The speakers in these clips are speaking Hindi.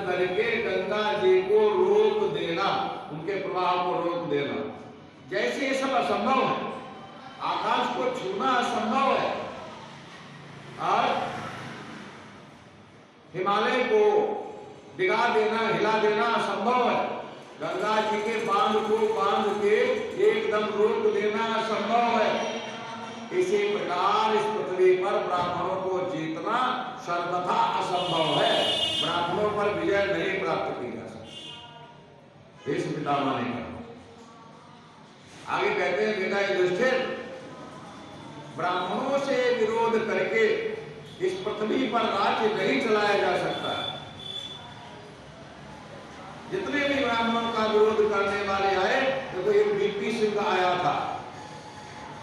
करके गंगा जी को रोक देना, उनके प्रवाह को रोक देना। जैसे ये सब असंभव है, आकाश को छूना असंभव है और हिमालय को डिगा देना, हिला देना असंभव है, गंगा जी के बांध को बांध के एकदम रोक देना असंभव है। इसी प्रकार इस पृथ्वी पर ब्राह्मणों को जीतना सर्वथा असंभव है। ब्राह्मणों पर विजय नहीं प्राप्त की जा सकती। इस पितामह ने कहा। आगे कहते हैं, बेटा युधिष्ठिर, ब्राह्मणों से विरोध करके इस पृथ्वी पर राज्य नहीं चलाया जा सकता। जितने भी ब्राह्मणों का विरोध करने वाले आए, देखो एक बीपी सिंह आया था,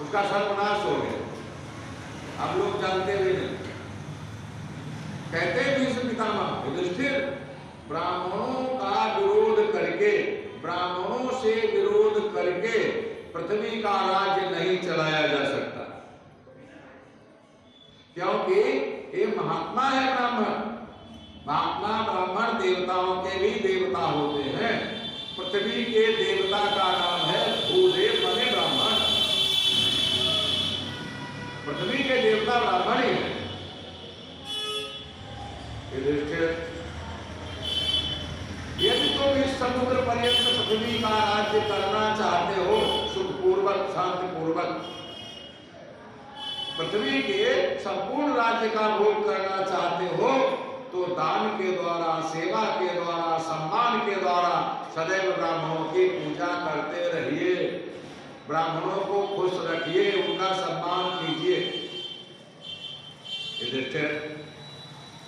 उसका सर्वनाश हो गया, अब लोग जानते भी नहीं। कहते भीष्म पितामह, युधिष्ठिर, ब्राह्मणों का विरोध करके, ब्राह्मणों से विरोध करके पृथ्वी का राज्य नहीं चलाया जा सकता, क्योंकि ये महात्मा है ब्राह्मण। महात्मा ब्राह्मण देवताओं के भी देवता होते हैं। पृथ्वी के देवता का नाम है भूदेव माने ब्राह्मण। पृथ्वी के देवता ब्राह्मण ही है। यदि तुम इस समुद्र पर्यंत पृथ्वी का राज्य करना चाहते हो, सुखपूर्वक शांतिपूर्वक पृथ्वी के संपूर्ण राज्य का भोग करना चाहते हो, तो दान के द्वारा, सेवा के द्वारा, सम्मान के द्वारा सदैव ब्राह्मणों की पूजा करते रहिए, ब्राह्मणों को खुश रखिए, उनका सम्मान कीजिए।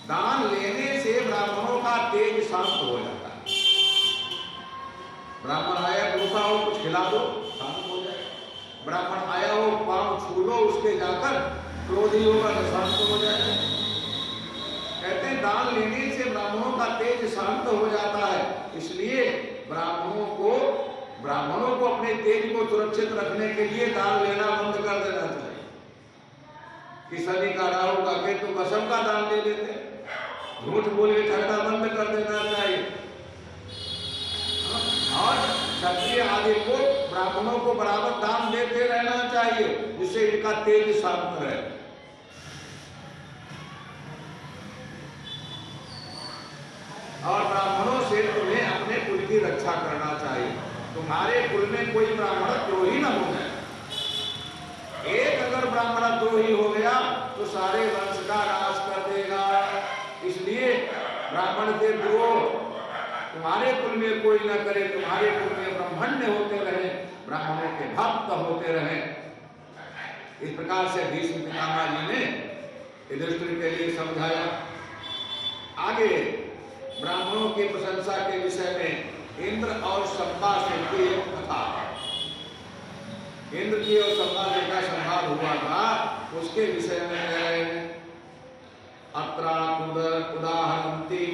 दान लेने से ब्राह्मणों का तेज शांत हो जाता है। ब्राह्मण आया, भूखा हो, कुछ खिला दो, शांत हो जाए। ब्राह्मण आया हो, पांव छू लो उसके, जाकर क्रोधी होगा तो शांत हो जाए। कहते हैं दान लेने से ब्राह्मणों का तेज शांत हो जाता है। इसलिए ब्राह्मणों को अपने तेज को सुरक्षित रखने के लिए दान लेना बंद कर देना चाहिए। कि शनि का, राहु का, केतु का, सबका दान ले लेते हैं। झूठ बोल के ठगना बंद कर देना चाहिए। और क्षत्रिय आदि को, ब्राह्मणों को बराबर दान देते रहना चाहिए, जिससे इनका तेज शांत रहे। और ब्राह्मणों से तुम्हें अपने कुल की रक्षा करना चाहिए। तुम्हारे कुल में कोई ब्राह्मण द्रोही न हो जाए। एक अगर ब्राह्मण द्रोही हो गया तो सारे वंश का नाश कर देगा। इसलिए ब्राह्मण के द्रोह तुम्हारे कुल में कोई न करे। तुम्हारे कुल में ब्राह्मण्य होते रहे, ब्राह्मणों के भक्त होते रहे। इस प्रकार से भीष्म पितामह जी ने युधिष्ठिर के लिए समझाया। आगे ब्राह्मणों की प्रशंसा के विषय में इंद्र और संभाषण की एक कथा, इंद्र की और संभाषण का संवाद हुआ था, उसके विषय में कह रहे हैं। अत्र उदाहरणंति